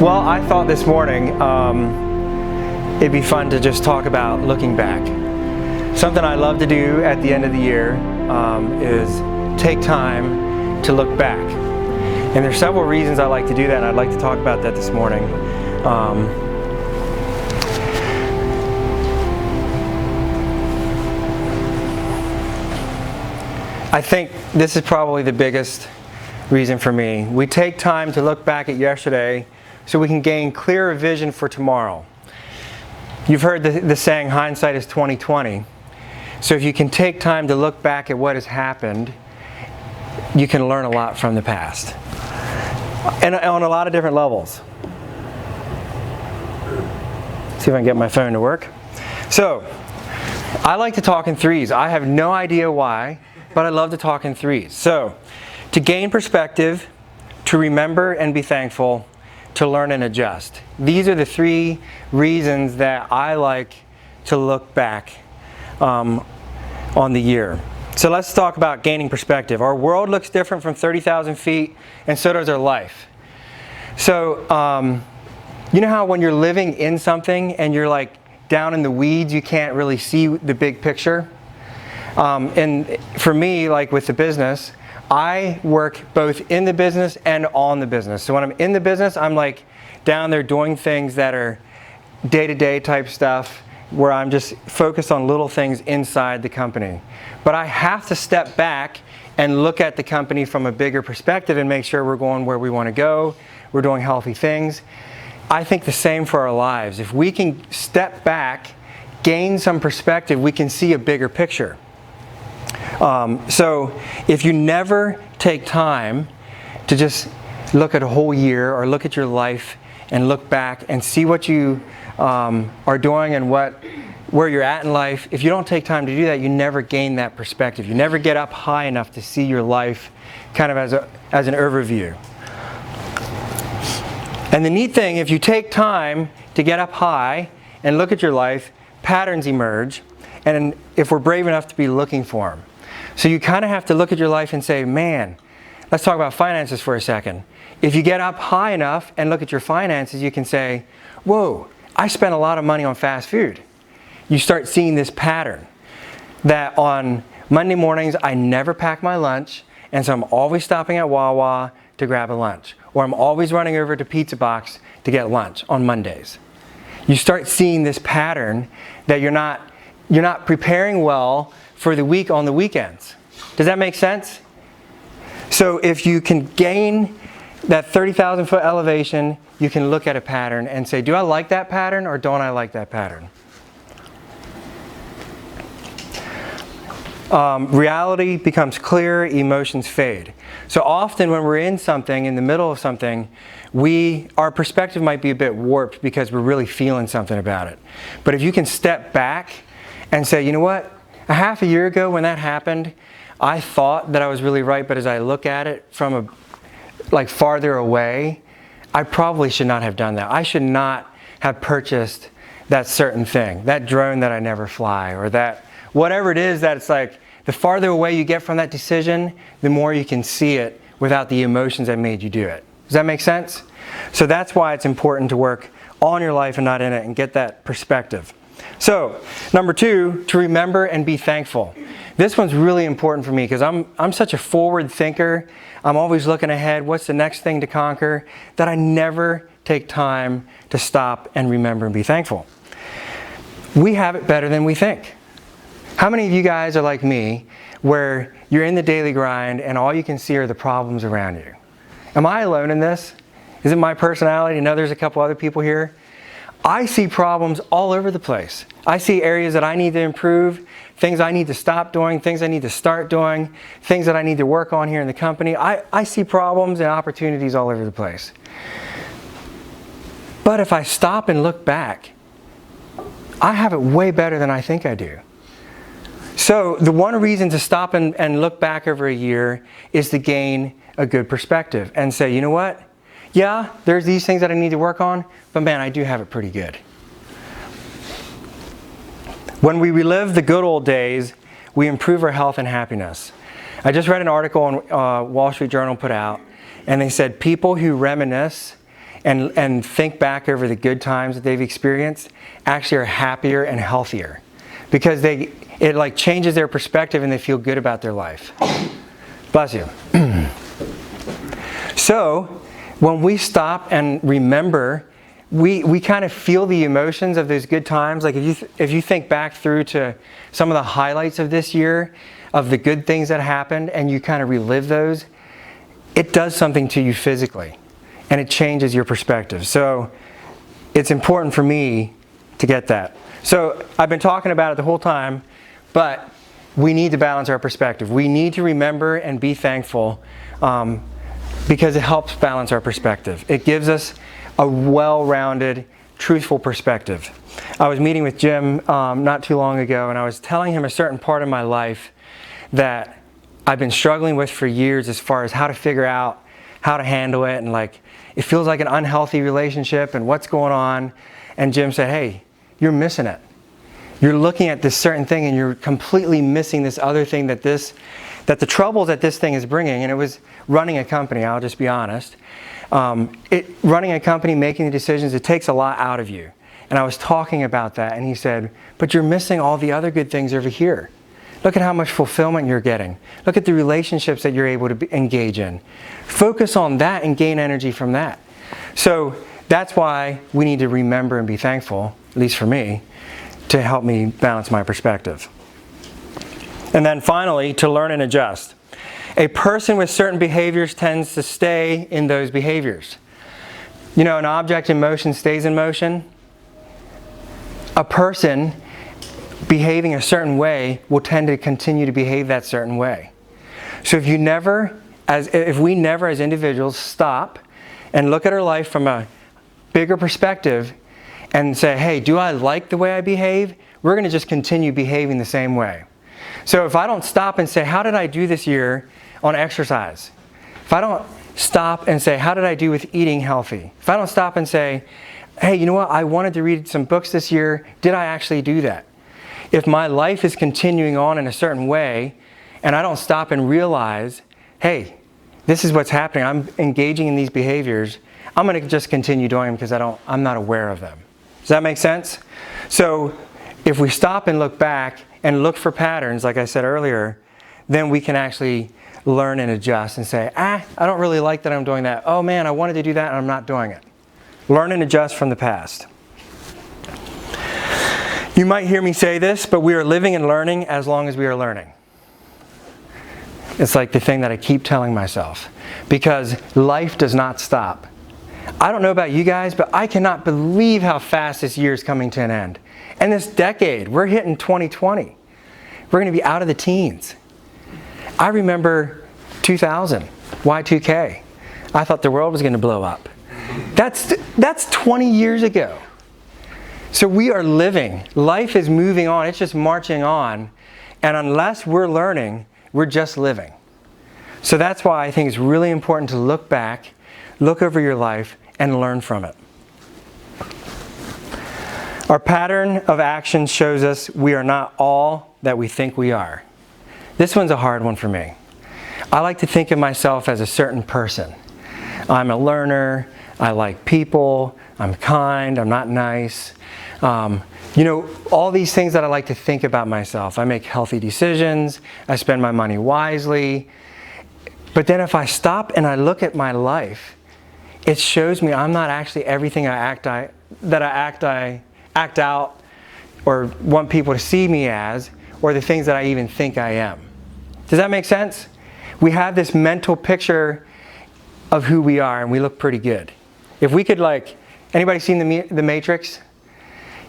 Well, I thought this morning it'd be fun to just talk about looking back. Something I love to do at the end of the year is take time to look back. And there's several reasons I like to do that, and I'd like to talk about that this morning. I think this is probably the biggest reason for me. We take time to look back at yesterday so we can gain clearer vision for tomorrow. You've heard the saying, hindsight is 20/20. So if you can take time to look back at what has happened, you can learn a lot from the past. And on a lot of different levels. See if I can get my phone to work. So, I like to talk in threes. I have no idea why, but I love to talk in threes. So, to gain perspective, to remember and be thankful, to learn and adjust. These are the three reasons that I like to look back on the year. So let's talk about gaining perspective. Our world looks different from 30,000 feet, and so does our life. So, you know how when you're living in something and you're like down in the weeds, you can't really see the big picture? And for me, like with the business, I work both in the business and on the business. So when I'm in the business, I'm like down there doing things that are day-to-day type stuff where I'm just focused on little things inside the company. But I have to step back and look at the company from a bigger perspective and make sure we're going where we want to go, we're doing healthy things. I think the same for our lives. If we can step back, gain some perspective, we can see a bigger picture. So if you never take time to just look at a whole year or look at your life and look back and see what you are doing and where you're at in life, if you don't take time to do that, you never gain that perspective. You never get up high enough to see your life kind of as an overview. And the neat thing, if you take time to get up high and look at your life, patterns emerge, and if we're brave enough to be looking for them. So you kind of have to look at your life and say, man, let's talk about finances for a second. If you get up high enough and look at your finances, you can say, whoa, I spent a lot of money on fast food. You start seeing this pattern that on Monday mornings, I never pack my lunch, and so I'm always stopping at Wawa to grab a lunch. Or I'm always running over to Pizza Box to get lunch on Mondays. You start seeing this pattern that you're not preparing well for the week on the weekends. Does that make sense? So if you can gain that 30,000 foot elevation, you can look at a pattern and say, do I like that pattern or don't I like that pattern? Reality becomes clear, emotions fade. So often when we're in something, in the middle of something, our perspective might be a bit warped because we're really feeling something about it. But if you can step back and say, you know what? A half a year ago when that happened, I thought that I was really right, but as I look at it from farther away, I probably should not have done that. I should not have purchased that certain thing, that drone that I never fly, or that whatever it is that it's like, the farther away you get from that decision, the more you can see it without the emotions that made you do it. Does that make sense? So that's why it's important to work on your life and not in it and get that perspective. So, number 2, to remember and be thankful. This one's really important for me because I'm such a forward thinker. I'm always looking ahead. What's the next thing to conquer? That I never take time to stop and remember and be thankful. We have it better than we think. How many of you guys are like me where you're in the daily grind and all you can see are the problems around you? Am I alone in this? Is it my personality? I know there's a couple other people here. I see problems all over the place. I see areas that I need to improve, things I need to stop doing, things I need to start doing, things that I need to work on here in the company. I see problems and opportunities all over the place. But if I stop and look back, I have it way better than I think I do. So the one reason to stop and look back over a year is to gain a good perspective and say, you know what? Yeah, there's these things that I need to work on, but man, I do have it pretty good. When we relive the good old days, we improve our health and happiness. I just read an article on Wall Street Journal put out, and they said people who reminisce and think back over the good times that they've experienced actually are happier and healthier, because it like changes their perspective and they feel good about their life. Bless you. So when we stop and remember, we kind of feel the emotions of those good times. Like if you think back through to some of the highlights of this year, of the good things that happened, and you kind of relive those, it does something to you physically, and it changes your perspective. So it's important for me to get that. So I've been talking about it the whole time, but we need to balance our perspective. We need to remember and be thankful, because it helps balance our perspective. It gives us a well-rounded, truthful perspective. I was meeting with Jim not too long ago, and I was telling him a certain part of my life that I've been struggling with for years, as far as how to figure out how to handle it, and like it feels like an unhealthy relationship and what's going on. And Jim said, hey, you're missing it. You're looking at this certain thing and you're completely missing this other thing that the troubles that this thing is bringing. And it was running a company, I'll just be honest. Running a company, making the decisions, it takes a lot out of you. And I was talking about that, and he said, but you're missing all the other good things over here. Look at how much fulfillment you're getting. Look at the relationships that you're able to engage in. Focus on that and gain energy from that. So that's why we need to remember and be thankful, at least for me, to help me balance my perspective. And then finally, to learn and adjust. A person with certain behaviors tends to stay in those behaviors. You know, an object in motion stays in motion. A person behaving a certain way will tend to continue to behave that certain way. So if we never as individuals stop and look at our life from a bigger perspective and say, hey, do I like the way I behave? We're going to just continue behaving the same way. So if I don't stop and say, how did I do this year on exercise? If I don't stop and say, how did I do with eating healthy? If I don't stop and say, hey, you know what? I wanted to read some books this year. Did I actually do that? If my life is continuing on in a certain way and I don't stop and realize, hey, this is what's happening. I'm engaging in these behaviors. I'm going to just continue doing them because I'm not aware of them. Does that make sense? So if we stop and look back and look for patterns, like I said earlier, then we can actually learn and adjust and say, I don't really like that I'm doing that. Oh man, I wanted to do that and I'm not doing it. Learn and adjust from the past. You might hear me say this, but we are living and learning as long as we are learning. It's like the thing that I keep telling myself, because life does not stop. I don't know about you guys, but I cannot believe how fast this year is coming to an end. And this decade, we're hitting 2020. We're going to be out of the teens. I remember 2000, Y2K. I thought the world was going to blow up. That's 20 years ago. So we are living. Life is moving on. It's just marching on. And unless we're learning, we're just living. So that's why I think it's really important to look back, look over your life, and learn from it. Our pattern of action shows us we are not all that we think we are. This one's a hard one for me. I like to think of myself as a certain person. I'm a learner. I like people. I'm kind. I'm not nice. All these things that I like to think about myself. I make healthy decisions. I spend my money wisely. But then if I stop and I look at my life, it shows me I'm not actually everything I act out or want people to see me as, or the things that I even think I am. Does that make sense? We have this mental picture of who we are, and we look pretty good. If we could, anybody seen the Matrix?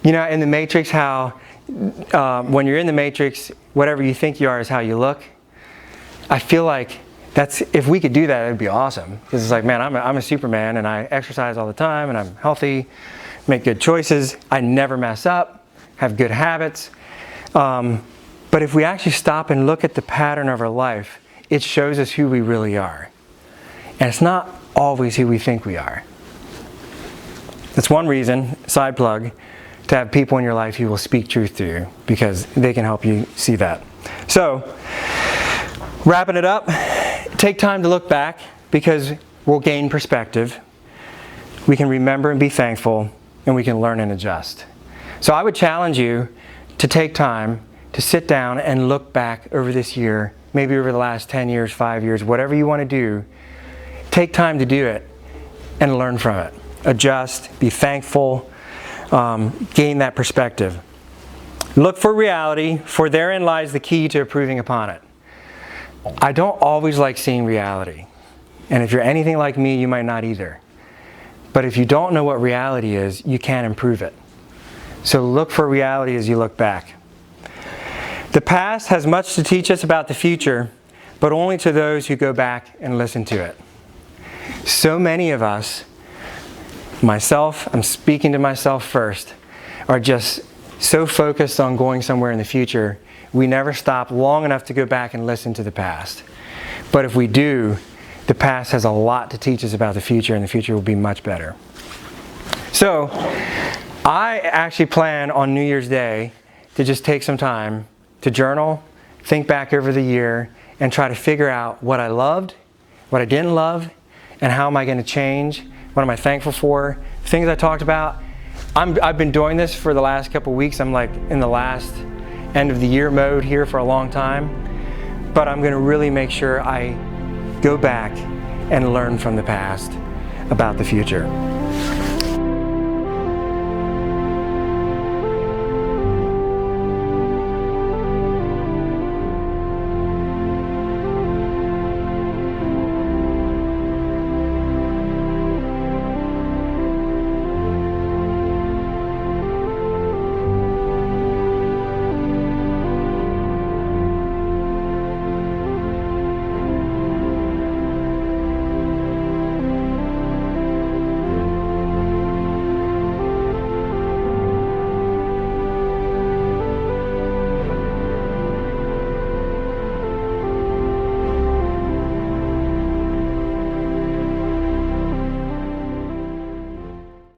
You know, in the Matrix, how when you're in the Matrix, whatever you think you are is how you look. I feel like if we could do that, it'd be awesome. Because it's like, man, I'm a Superman, and I exercise all the time, and I'm healthy, make good choices, I never mess up, have good habits. But if we actually stop and look at the pattern of our life, it shows us who we really are. And it's not always who we think we are. That's one reason, side plug, to have people in your life who will speak truth to you, because they can help you see that. So, wrapping it up, take time to look back, because we'll gain perspective. we can remember and be thankful, and we can learn and adjust. So I would challenge you to take time to sit down and look back over this year, maybe over the last 10 years, 5 years, whatever you want to do. Take time to do it and learn from it. Adjust, be thankful, gain that perspective. Look for reality, for therein lies the key to improving upon it. I don't always like seeing reality. And if you're anything like me, you might not either. But if you don't know what reality is, you can't improve it. So look for reality as you look back. The past has much to teach us about the future, but only to those who go back and listen to it. So many of us, myself, I'm speaking to myself first, are just so focused on going somewhere in the future, we never stop long enough to go back and listen to the past. But if we do, the past has a lot to teach us about the future, and the future will be much better. So, I actually plan on New Year's Day to just take some time to journal, think back over the year, and try to figure out what I loved, what I didn't love, and how am I going to change, what am I thankful for, things I talked about. I've been doing this for the last couple weeks. I'm like in the last end of the year mode here for a long time. But I'm going to really make sure I go back and learn from the past about the future.